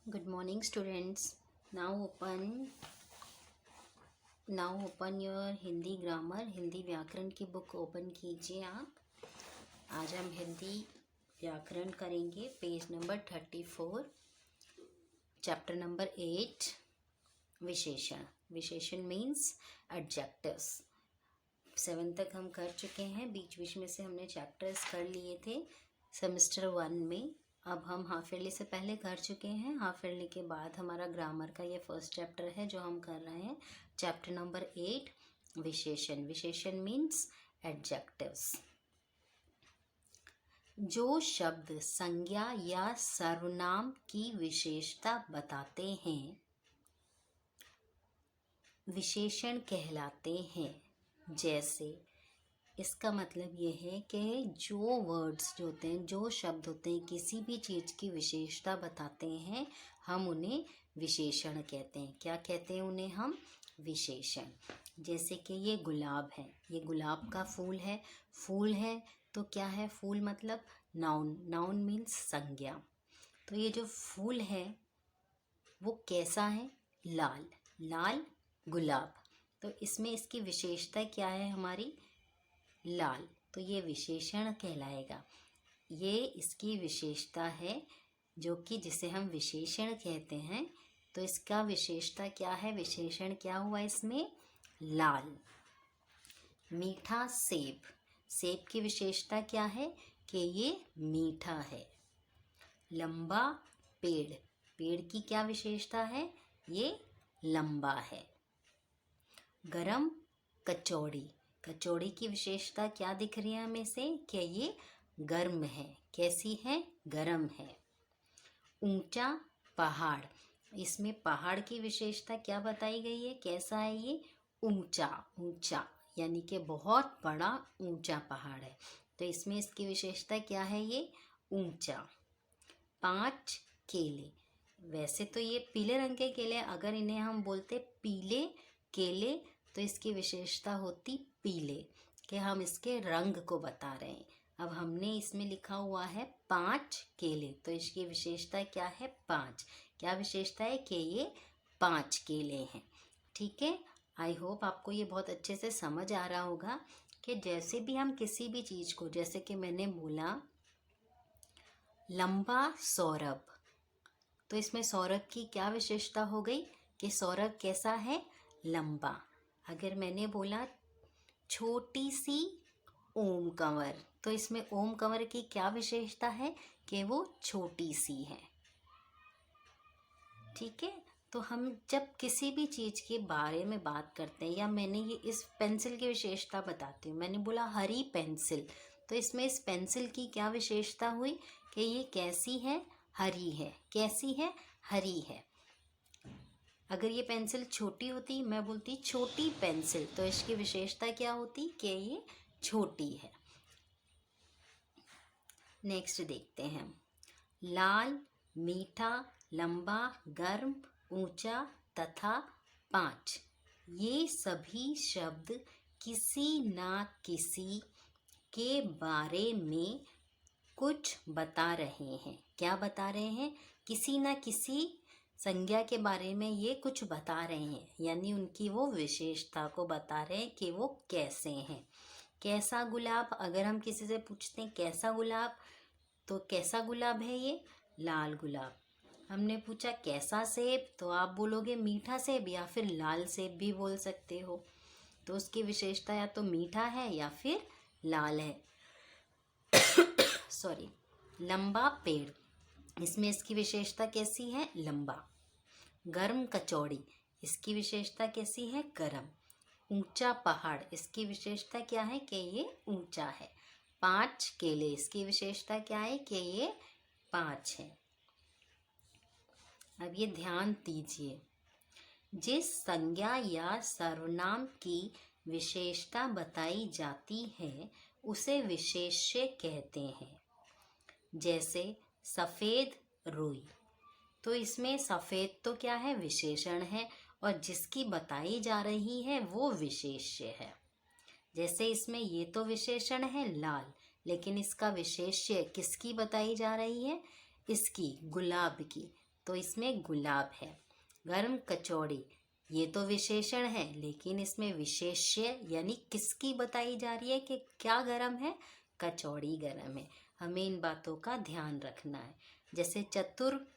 Good morning, students. Now open your Hindi grammar, Hindi व्याकरण की book open कीजिए आप। आज हम हिंदी व्याकरण करेंगे। पेज नंबर 34, चैप्टर नंबर 8, विशेषण। विशेषण मीन्स एडजेक्टिव्स। 7 तक हम कर चुके हैं। बीच बीच में से हमने चैप्टर्स कर लिए थे सेमेस्टर 1 में। अब हम हाफ ईयरली से पहले कर चुके हैं। हाफ ईयरली के बाद हमारा ग्रामर का ये फर्स्ट चैप्टर है जो हम कर रहे हैं। चैप्टर नंबर 8, विशेषण। विशेषण मीन्स एडजेक्टिव्स। जो शब्द संज्ञा या सर्वनाम की विशेषता बताते हैं विशेषण कहलाते हैं। जैसे इसका मतलब ये है कि जो वर्ड्स जो होते हैं, जो शब्द होते हैं, किसी भी चीज़ की विशेषता बताते हैं, हम उन्हें विशेषण कहते हैं। क्या कहते हैं उन्हें हम? विशेषण। जैसे कि ये गुलाब है, ये गुलाब का फूल है। फूल है तो क्या है? फूल मतलब नाउन। नाउन मीन्स संज्ञा। तो ये जो फूल है वो कैसा है? लाल। लाल गुलाब। तो इसमें इसकी विशेषता क्या है हमारी? लाल। तो ये विशेषण कहलाएगा। ये इसकी विशेषता है जो कि जिसे हम विशेषण कहते हैं। तो इसका विशेषता क्या है? विशेषण क्या हुआ इसमें? लाल। मीठा सेब। सेब की विशेषता क्या है? कि ये मीठा है। लंबा पेड़। पेड़ की क्या विशेषता है? ये लंबा है। गरम कचौड़ी। कचौड़ी की विशेषता क्या दिख रही है हमें से? कि ये गर्म है। कैसी है? गर्म है। ऊंचा पहाड़। इसमें पहाड़ की विशेषता क्या बताई गई है? कैसा है ये? ऊंचा। ऊंचा यानी कि बहुत बड़ा ऊंचा पहाड़ है। तो इसमें इसकी विशेषता क्या है? ये ऊंचा। 5 केले। वैसे तो ये पीले रंग के केले, अगर इन्हें हम बोलते पीले केले तो इसकी विशेषता होती पीले, कि हम इसके रंग को बता रहे हैं। अब हमने इसमें लिखा हुआ है 5 केले, तो इसकी विशेषता क्या है? 5। क्या विशेषता है? कि ये 5 केले हैं। ठीक है। आई होप आपको ये बहुत अच्छे से समझ आ रहा होगा कि जैसे भी हम किसी भी चीज़ को, जैसे कि मैंने बोला लंबा सौरभ, तो इसमें सौरभ की क्या विशेषता हो गई? कि सौरभ कैसा है? लंबा। अगर मैंने बोला छोटी सी ओम कंवर, तो इसमें ओम कंवर की क्या विशेषता है? कि वो छोटी सी है। ठीक है। तो हम जब किसी भी चीज़ के बारे में बात करते हैं, या मैंने ये इस पेंसिल की विशेषता बताती हूँ, मैंने बोला हरी पेंसिल, तो इसमें इस पेंसिल की क्या विशेषता हुई? कि ये कैसी है? हरी है। कैसी है? हरी है। अगर ये पेंसिल छोटी होती, मैं बोलती छोटी पेंसिल, तो इसकी विशेषता क्या होती? कि ये छोटी है। नेक्स्ट देखते हैं। लाल, मीठा, लंबा, गर्म, ऊंचा तथा 5, ये सभी शब्द किसी ना किसी के बारे में कुछ बता रहे हैं। क्या बता रहे हैं? किसी ना किसी संज्ञा के बारे में ये कुछ बता रहे हैं, यानी उनकी वो विशेषता को बता रहे हैं कि वो कैसे हैं। कैसा गुलाब, अगर हम किसी से पूछते हैं कैसा गुलाब, तो कैसा गुलाब है ये? लाल गुलाब। हमने पूछा कैसा सेब, तो आप बोलोगे मीठा सेब, या फिर लाल सेब भी बोल सकते हो। तो उसकी विशेषता या तो मीठा है या फिर लाल है। सॉरी। लंबा पेड़, इसमें इसकी विशेषता कैसी है? लंबा। गर्म कचौड़ी, इसकी विशेषता कैसी है? गर्म। ऊंचा पहाड़, इसकी विशेषता क्या है? कि ये ऊंचा है। 5 केले, इसकी विशेषता क्या है? कि ये 5 है। अब ये ध्यान दीजिए, जिस संज्ञा या सर्वनाम की विशेषता बताई जाती है उसे विशेष्य कहते हैं। जैसे सफ़ेद रुई, तो इसमें सफ़ेद तो क्या है? विशेषण है, और जिसकी बताई जा रही है वो विशेष्य है। जैसे इसमें ये तो विशेषण है लाल, लेकिन इसका विशेष्य किसकी बताई जा रही है? इसकी, गुलाब की। तो इसमें गुलाब है। गर्म कचौड़ी, ये तो विशेषण है, लेकिन इसमें विशेष्य यानी किसकी बताई जा रही है कि क्या गर्म है, कचौड़ी गर्म है। हमें इन बातों का ध्यान रखना है। जैसे चतुर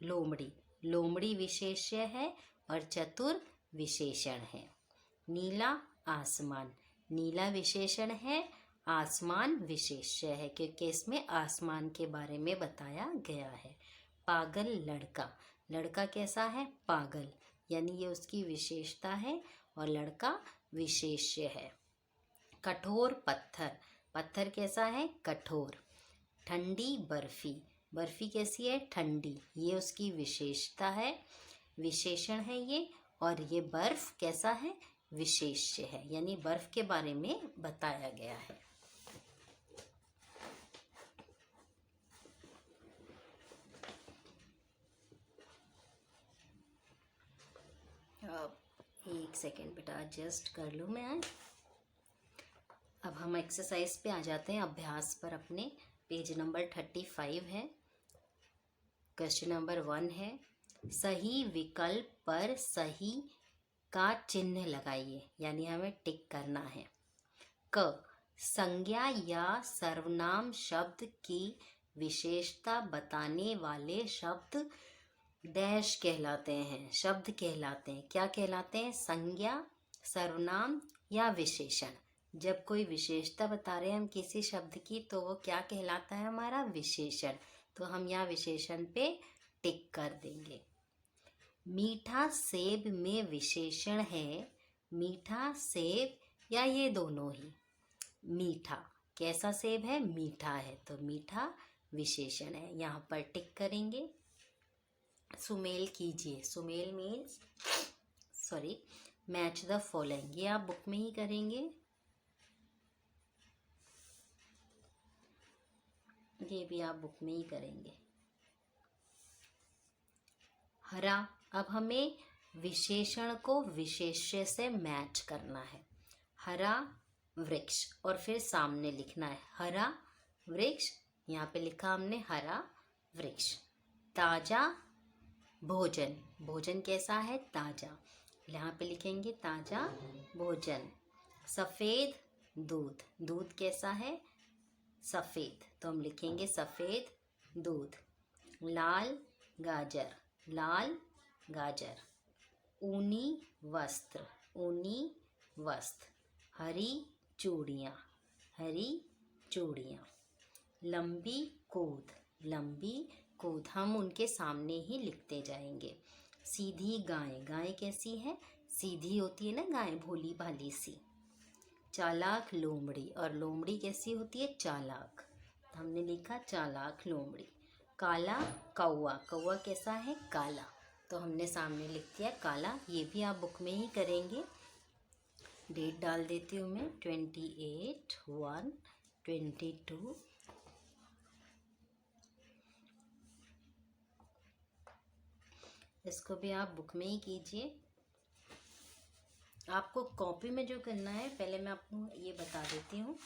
लोमड़ी, लोमड़ी विशेष्य है और चतुर विशेषण है। नीला आसमान, नीला विशेषण है, आसमान विशेष्य है, क्योंकि इसमें आसमान के बारे में बताया गया है। पागल लड़का, लड़का कैसा है, पागल, यानी ये उसकी विशेषता है और लड़का विशेष्य है। कठोर पत्थर, पत्थर कैसा है, कठोर। ठंडी बर्फी, बर्फी कैसी है, ठंडी, ये उसकी विशेषता है, विशेषण है ये। और ये बर्फ कैसा है, विशेष्य है, यानी बर्फ के बारे में बताया गया है। अब एक सेकेंड बेटा एडजस्ट कर लूँ मैं। अब हम एक्सरसाइज पे आ जाते हैं, अभ्यास पर अपने। पेज नंबर 35 है। क्वेश्चन नंबर 1 है, सही विकल्प पर सही का चिन्ह लगाइए, यानी हमें टिक करना है। क, संज्ञा या सर्वनाम शब्द की विशेषता बताने वाले शब्द डैश कहलाते हैं, शब्द कहलाते हैं। क्या कहलाते हैं, संज्ञा, सर्वनाम या विशेषण। जब कोई विशेषता बता रहे हैं हम किसी शब्द की, तो वो क्या कहलाता है, हमारा विशेषण। तो हम यहाँ विशेषण पे टिक कर देंगे। मीठा सेब में विशेषण है, मीठा सेब या ये दोनों ही। मीठा, कैसा सेब है, मीठा है, तो मीठा विशेषण है, यहाँ पर टिक करेंगे। सुमेल कीजिए, Sumel means match the following, ये आप बुक में ही करेंगे, ये भी आप बुक में ही करेंगे। हरा, अब हमें विशेषण को विशेष्य से मैच करना है। हरा वृक्ष, और फिर सामने लिखना है हरा वृक्ष, यहाँ पे लिखा हमने हरा वृक्ष। ताजा भोजन, भोजन कैसा है, ताजा, यहाँ पे लिखेंगे ताजा भोजन। सफ़ेद दूध, दूध कैसा है, सफ़ेद, तो हम लिखेंगे सफ़ेद दूध। लाल गाजर, लाल गाजर। ऊनी वस्त्र, ऊनी वस्त्र। हरी चूड़ियाँ, हरी चूड़ियाँ। लंबी कूद, लंबी कूद, हम उनके सामने ही लिखते जाएंगे। सीधी गाय, गाय कैसी है, सीधी होती है ना गाय, भोली भाली सी। चालाक लोमड़ी, और लोमड़ी कैसी होती है, चालाक, हमने लिखा चालाक लोमड़ी। काला कौवा, कौवा कैसा है, काला, तो हमने सामने लिख दिया काला, ये भी आप बुक में ही करेंगे। डेट डाल देती हूँ मैं, 28/1/22। इसको भी आप बुक में ही कीजिए। आपको कॉपी में जो करना है, पहले मैं आपको ये बता देती हूँ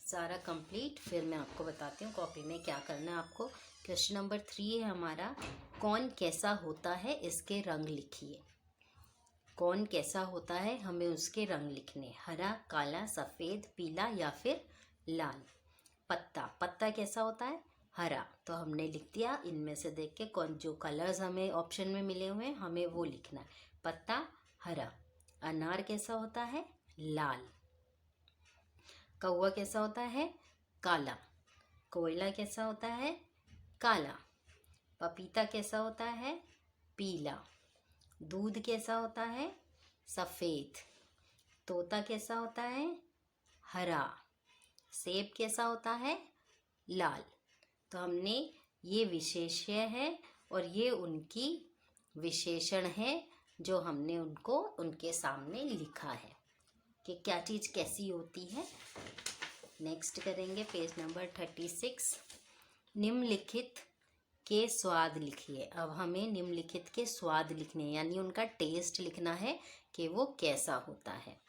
सारा कंप्लीट, फिर मैं आपको बताती हूँ कॉपी में क्या करना है आपको। क्वेश्चन नंबर 3 है हमारा, कौन कैसा होता है, इसके रंग लिखिए। कौन कैसा होता है, हमें उसके रंग लिखने, हरा, काला, सफ़ेद, पीला या फिर लाल। पत्ता, पत्ता कैसा होता है, हरा, तो हमने लिख दिया। इनमें से देख के कौन जो कलर्स हमें ऑप्शन में मिले हुए हैं, हमें वो लिखना है। पत्ता हरा। अनार कैसा होता है, लाल। कौवा कैसा होता है, काला। कोयला कैसा होता है, काला। पपीता कैसा होता है, पीला। दूध कैसा होता है, सफ़ेद। तोता कैसा होता है, हरा। सेब कैसा होता है, लाल। तो हमने ये विशेष्य है और ये उनकी विशेषण है जो हमने उनको उनके सामने लिखा है कि क्या चीज़ कैसी होती है। नेक्स्ट करेंगे पेज नंबर 36। निम्नलिखित के स्वाद लिखिए। अब हमें निम्नलिखित के स्वाद लिखने यानी उनका टेस्ट लिखना है कि वो कैसा होता है।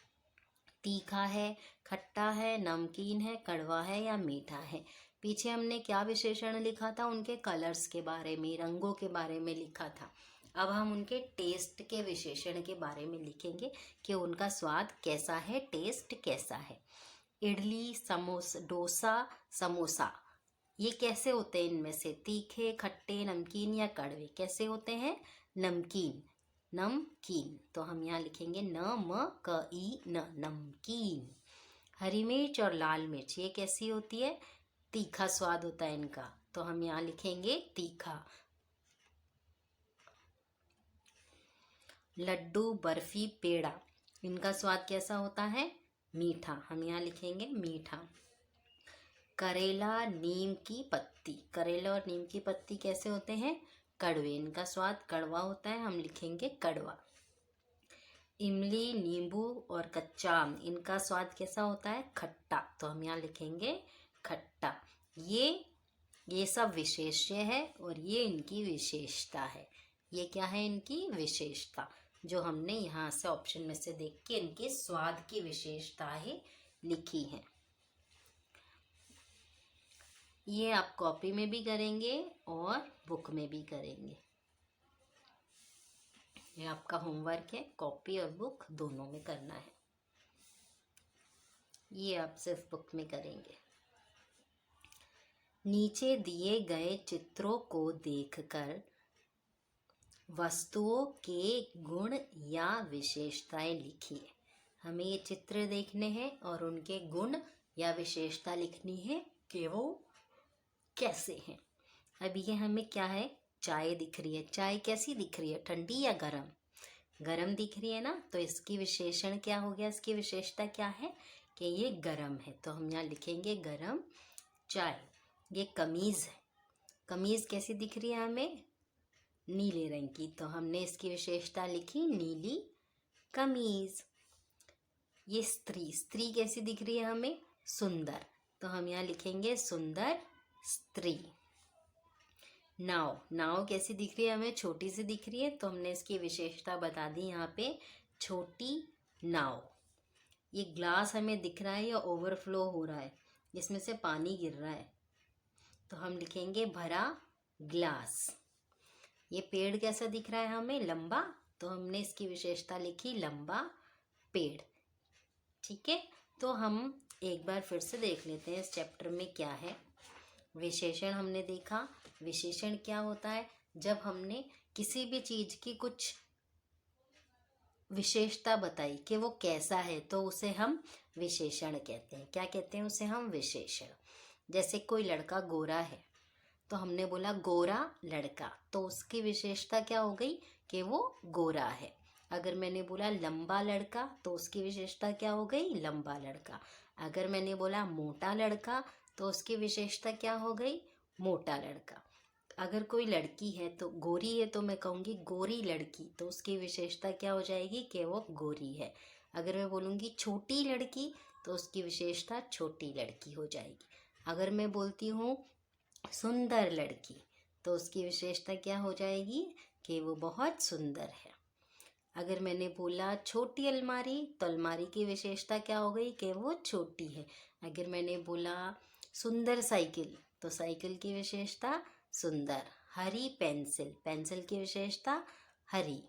तीखा है, खट्टा है, नमकीन है, कड़वा है या मीठा है। पीछे हमने क्या विशेषण लिखा था, उनके कलर्स के बारे में, रंगों के बारे में लिखा था। अब हम उनके टेस्ट के विशेषण के बारे में लिखेंगे कि उनका स्वाद कैसा है, टेस्ट कैसा है। इडली, समोसा, डोसा, समोसा, ये कैसे होते हैं इनमें से? तीखे, खट्टे, नमकीन या कड़वे? कैसे होते हैं? नमकीन, नमकीन। तो हम यहाँ लिखेंगे न, नमकीन। हरी मिर्च और लाल मिर्च, ये कैसी होती है? तीखा स्वाद होता है इनका, तो हम यहाँ लिखेंगे तीखा। लड्डू, बर्फी, पेड़ा, इनका स्वाद कैसा होता है? मीठा, हम यहाँ लिखेंगे मीठा। करेला, नीम की पत्ती, करेला और नीम की पत्ती कैसे होते हैं? कड़वे, इनका स्वाद कड़वा होता है, हम लिखेंगे कड़वा। इमली, नींबू और कच्चा आम, इनका स्वाद कैसा होता है? खट्टा, तो हम यहाँ लिखेंगे खट्टा। ये सब विशेष्य है और ये इनकी विशेषता है। ये क्या है? इनकी विशेषता, जो हमने यहाँ से ऑप्शन में से देख के इनके स्वाद की विशेषताएं लिखी हैं। ये आप कॉपी में भी करेंगे और बुक में भी करेंगे। ये आपका होमवर्क है, कॉपी और बुक दोनों में करना है। ये आप सिर्फ बुक में करेंगे। नीचे दिए गए चित्रों को देखकर वस्तुओं के गुण या विशेषताएं लिखिए। हमें ये चित्र देखने हैं और उनके गुण या विशेषता लिखनी है कि वो कैसे हैं। अब ये हमें क्या है? चाय दिख रही है। चाय कैसी दिख रही है? ठंडी या गरम? गरम दिख रही है ना, तो इसकी विशेषण क्या हो गया? इसकी विशेषता क्या है? कि ये गरम है, तो हम यहाँ लिखेंगे गरम चाय। ये कमीज़ है। कमीज़ कैसी दिख रही है हमें? नीले रंग की, तो हमने इसकी विशेषता लिखी नीली कमीज़। ये स्त्री, स्त्री कैसी दिख रही है हमें? सुंदर, तो हम यहाँ लिखेंगे सुंदर स्त्री। नाव, नाव कैसी दिख रही है हमें? छोटी सी दिख रही है, तो हमने इसकी विशेषता बता दी यहाँ पे, छोटी नाव। ये ग्लास हमें दिख रहा है या ओवरफ्लो हो रहा है? इसमें से पानी गिर रहा है, तो हम लिखेंगे भरा ग्लास। ये पेड़ कैसा दिख रहा है हमें? लंबा, तो हमने इसकी विशेषता लिखी लंबा पेड़। ठीक है, तो हम एक बार फिर से देख लेते हैं इस चैप्टर में क्या है। विशेषण हमने देखा। विशेषण क्या होता है? जब हमने किसी भी चीज की कुछ विशेषता बताई कि वो कैसा है, तो उसे हम विशेषण कहते हैं। क्या कहते हैं उसे? हम विशेषण। जैसे कोई लड़का गोरा है, तो हमने बोला गोरा लड़का, तो उसकी विशेषता क्या हो गई? कि वो गोरा है। अगर मैंने बोला लंबा लड़का, तो उसकी विशेषता क्या हो गई? लंबा लड़का। अगर मैंने बोला मोटा लड़का, तो उसकी विशेषता क्या हो गई? मोटा लड़का। अगर कोई लड़की है तो गोरी है, तो मैं कहूँगी गोरी लड़की, तो उसकी विशेषता क्या हो जाएगी? कि वो गोरी है। अगर मैं बोलूँगी छोटी लड़की, तो उसकी विशेषता छोटी लड़की हो जाएगी। अगर मैं बोलती हूँ सुंदर लड़की, तो उसकी विशेषता क्या हो जाएगी? कि वो बहुत सुंदर है। अगर मैंने बोला छोटी अलमारी, तो अलमारी की विशेषता क्या हो गई? कि वो छोटी है। अगर मैंने बोला सुंदर साइकिल, तो साइकिल की विशेषता सुंदर। हरी पेंसिल, पेंसिल की विशेषता हरी।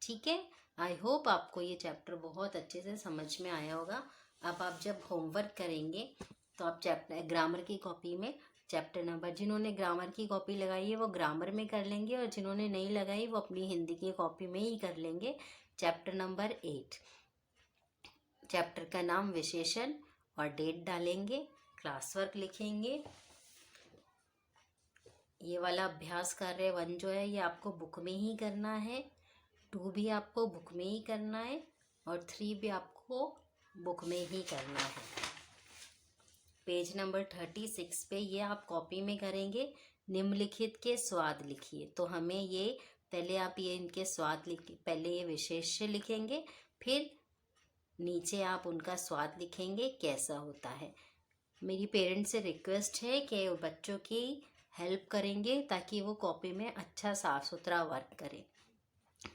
ठीक है, आई होप आपको ये चैप्टर बहुत अच्छे से समझ में आया होगा। अब आप जब होमवर्क करेंगे, तो आप चैप्टर ग्रामर की कॉपी में चैप्टर नंबर, जिन्होंने ग्रामर की कॉपी लगाई है वो ग्रामर में कर लेंगे, और जिन्होंने नहीं लगाई वो अपनी हिंदी की कॉपी में ही कर लेंगे। चैप्टर नंबर 8, चैप्टर का नाम विशेषण, और डेट डालेंगे, क्लास वर्क लिखेंगे। ये वाला अभ्यास कार्य 1 जो है ये आपको बुक में ही करना है, 2 भी आपको बुक में ही करना है, और 3 भी आपको बुक में ही करना है। पेज नंबर 36 पे ये आप कॉपी में करेंगे। निम्नलिखित के स्वाद लिखिए, तो हमें ये पहले आप ये इनके स्वाद लिखिए, पहले ये विशेष्य लिखेंगे, फिर नीचे आप उनका स्वाद लिखेंगे कैसा होता है। मेरी पेरेंट्स से रिक्वेस्ट है कि वो बच्चों की हेल्प करेंगे ताकि वो कॉपी में अच्छा साफ सुथरा वर्क करें।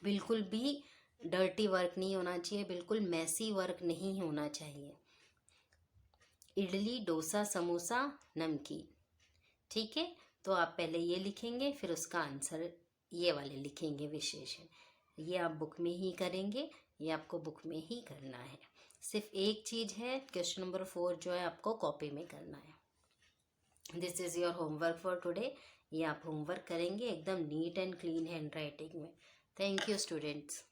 बिल्कुल भी डर्टी वर्क नहीं होना चाहिए, बिल्कुल मैसी वर्क नहीं होना चाहिए। इडली, डोसा, समोसा, नमकीन, ठीक है, तो आप पहले ये लिखेंगे, फिर उसका आंसर ये वाले लिखेंगे विशेषण। ये आप बुक में ही करेंगे, ये आपको बुक में ही करना है। सिर्फ एक चीज़ है, क्वेश्चन नंबर 4 जो है आपको कॉपी में करना है। This is your homework for today. ये आप होमवर्क करेंगे एकदम neat and clean handwriting में। Thank you students.